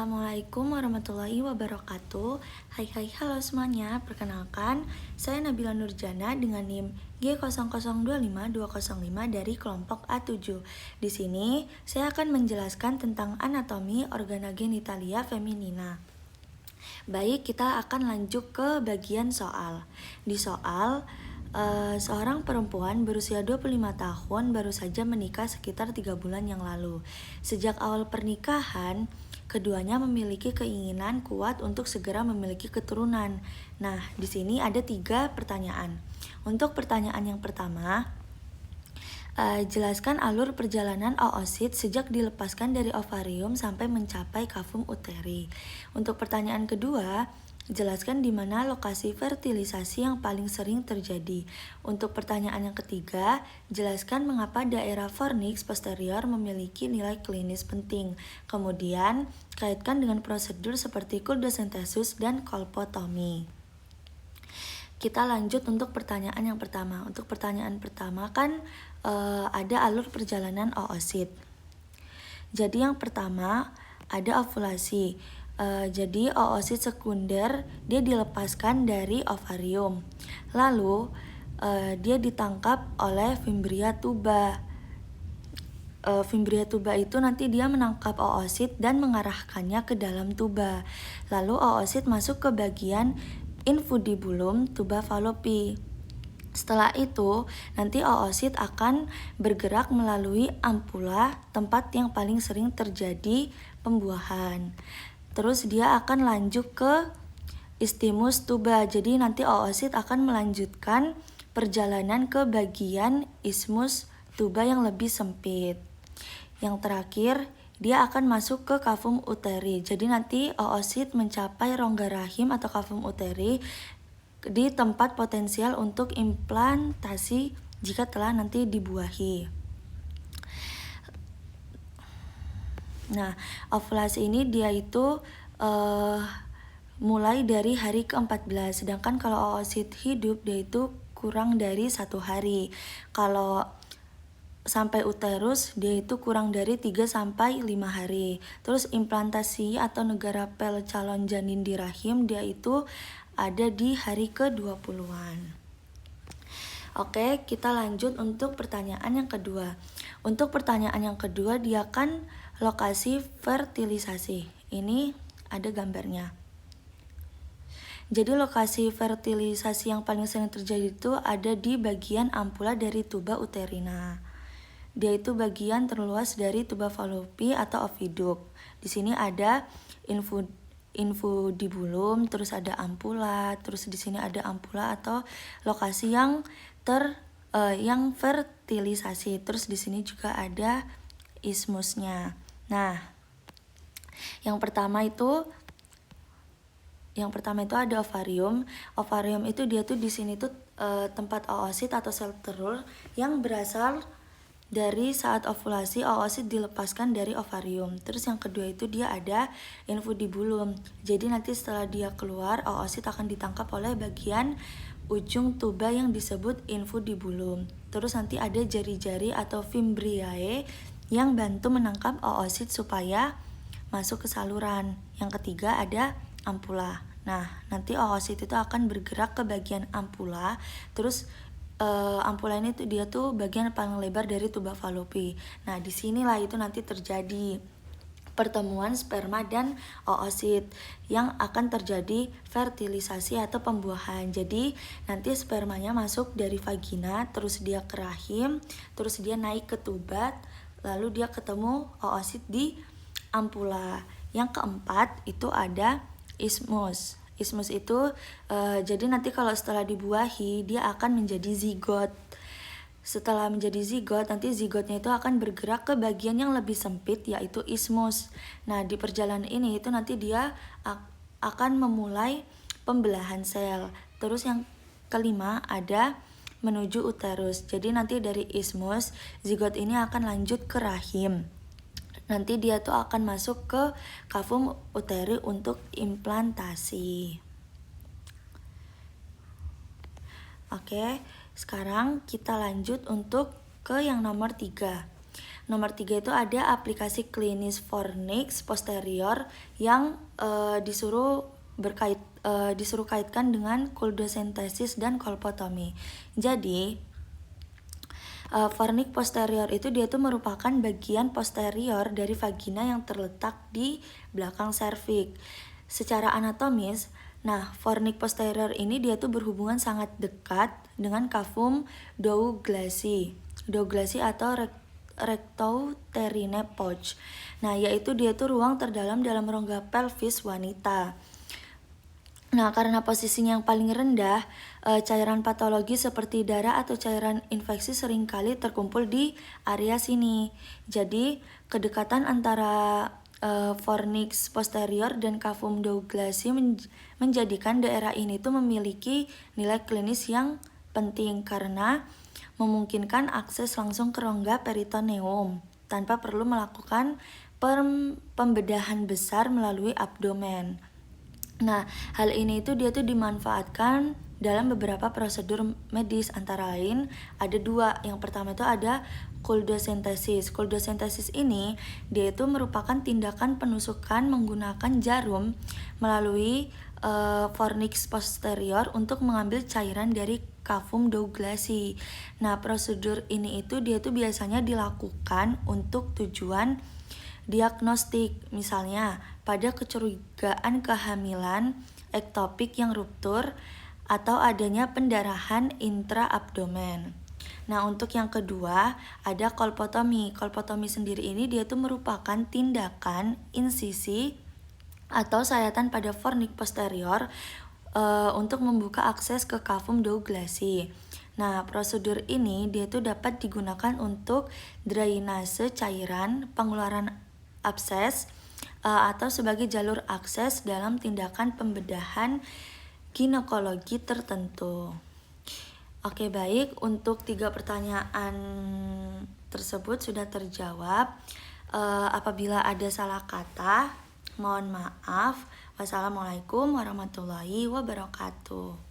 Assalamualaikum warahmatullahi wabarakatuh. Halo semuanya. Perkenalkan, saya Nabila Nurjana dengan NIM G0025-205 dari kelompok A7. Di sini saya akan menjelaskan tentang anatomi organa genitalia feminina. Baik, kita akan lanjut ke bagian soal. Di soal, seorang perempuan berusia 25 tahun baru saja menikah sekitar 3 bulan yang lalu. Sejak awal pernikahan, keduanya memiliki keinginan kuat untuk segera memiliki keturunan. Nah, di sini ada 3 pertanyaan. Untuk pertanyaan yang pertama, jelaskan alur perjalanan oosit sejak dilepaskan dari ovarium sampai mencapai kavum uteri. Untuk pertanyaan kedua, jelaskan di mana lokasi fertilisasi yang paling sering terjadi. Untuk pertanyaan yang ketiga, jelaskan mengapa daerah fornix posterior memiliki nilai klinis penting. Kemudian, kaitkan dengan prosedur seperti kuldosentesis dan kolpotomi. Kita lanjut untuk pertanyaan yang pertama. Untuk pertanyaan pertama kan ada alur perjalanan oosit. Jadi yang pertama ada ovulasi. Jadi oosit sekunder dia dilepaskan dari ovarium. Lalu dia ditangkap oleh fimbria tuba. Fimbria tuba itu nanti dia menangkap oosit dan mengarahkannya ke dalam tuba. Lalu oosit masuk ke bagian infundibulum tuba fallopi. Setelah itu, nanti oosit akan bergerak melalui ampula, tempat yang paling sering terjadi pembuahan. Terus dia akan lanjut ke istimus tuba. Jadi nanti oosit akan melanjutkan perjalanan ke bagian ismus tuba yang lebih sempit. Yang terakhir, dia akan masuk ke kavum uteri. Jadi nanti oosit mencapai rongga rahim atau kavum uteri di tempat potensial untuk implantasi jika telah nanti dibuahi. Nah, ovulasi ini dia itu mulai dari hari ke-14, sedangkan kalau oosit hidup dia itu kurang dari 1 hari. Kalau sampai uterus dia itu kurang dari 3-5 hari. Terus implantasi atau negara pel calon janin di rahim dia itu ada di hari ke-20-an. Oke, kita lanjut untuk pertanyaan yang kedua. Untuk pertanyaan yang kedua dia kan lokasi fertilisasi. Ini ada gambarnya. Jadi lokasi fertilisasi yang paling sering terjadi itu ada di bagian ampula dari tuba uterina. Dia itu bagian terluas dari tuba fallopi atau oviduct. Di sini ada infundibulum, terus ada ampula, terus di sini ada ampula atau lokasi yang yang fertilisasi. Terus di sini juga ada ismusnya. Nah, yang pertama itu ada ovarium. Ovarium itu dia tuh di sini tuh tempat oosit atau sel telur yang berasal dari saat ovulasi oosit dilepaskan dari ovarium. Terus yang kedua itu dia ada infundibulum. Jadi nanti setelah dia keluar, oosit akan ditangkap oleh bagian ujung tuba yang disebut infundibulum. Terus nanti ada jari-jari atau fimbriae yang bantu menangkap oosit supaya masuk ke saluran. Yang ketiga ada ampula. Nah, nanti oosit itu akan bergerak ke bagian ampula. Terus ampula ini tuh dia tuh bagian paling lebar dari tuba fallopi. Nah, disinilah itu nanti terjadi pertemuan sperma dan oosit yang akan terjadi fertilisasi atau pembuahan. Jadi nanti spermanya masuk dari vagina, terus dia ke rahim, terus dia naik ke tuba, lalu dia ketemu oosit di ampula. Yang keempat itu ada ismus. Ismus itu jadi nanti kalau setelah dibuahi dia akan menjadi zigot. Setelah menjadi zigot, nanti zigotnya itu akan bergerak ke bagian yang lebih sempit yaitu ismus. Nah, di perjalanan ini itu nanti dia akan memulai pembelahan sel. Terus yang kelima ada menuju uterus. Jadi nanti dari ismus, zigot ini akan lanjut ke rahim. Nanti dia tuh akan masuk ke kavum uteri untuk implantasi. Oke, sekarang kita lanjut untuk ke yang nomor 3. Nomor 3 itu ada aplikasi klinis fornix posterior yang disuruh kaitkan dengan kuldosentesis dan kolpotomi. Jadi fornix posterior itu dia tuh merupakan bagian posterior dari vagina yang terletak di belakang serviks. Secara anatomis, nah fornix posterior ini dia tuh berhubungan sangat dekat dengan cavum douglasii atau rectouterine pouch. Nah, yaitu dia tuh ruang terdalam dalam rongga pelvis wanita. Nah, karena posisinya yang paling rendah, cairan patologi seperti darah atau cairan infeksi seringkali terkumpul di area sini. Jadi, kedekatan antara fornix posterior dan cavum douglasii menjadikan daerah ini tuh memiliki nilai klinis yang penting karena memungkinkan akses langsung ke rongga peritoneum tanpa perlu melakukan pembedahan besar melalui abdomen. Nah, hal ini itu dia tuh dimanfaatkan dalam beberapa prosedur medis, antara lain ada 2. Yang pertama itu ada kuldosentesis. Kuldosentesis ini dia itu merupakan tindakan penusukan menggunakan jarum melalui fornix posterior untuk mengambil cairan dari cavum douglasii. Nah, prosedur ini itu dia tuh biasanya dilakukan untuk tujuan diagnostik, misalnya pada kecurigaan kehamilan ektopik yang ruptur atau adanya pendarahan intraabdomen. Nah, untuk yang kedua ada kolpotomi. Kolpotomi sendiri ini dia tuh merupakan tindakan insisi atau sayatan pada fornix posterior untuk membuka akses ke cavum douglasii. Nah, prosedur ini dia tuh dapat digunakan untuk drainase cairan, pengeluaran abses, atau sebagai jalur akses dalam tindakan pembedahan ginekologi tertentu. Oke, baik, untuk 3 pertanyaan tersebut sudah terjawab. Apabila ada salah kata, mohon maaf. Wassalamualaikum warahmatullahi wabarakatuh.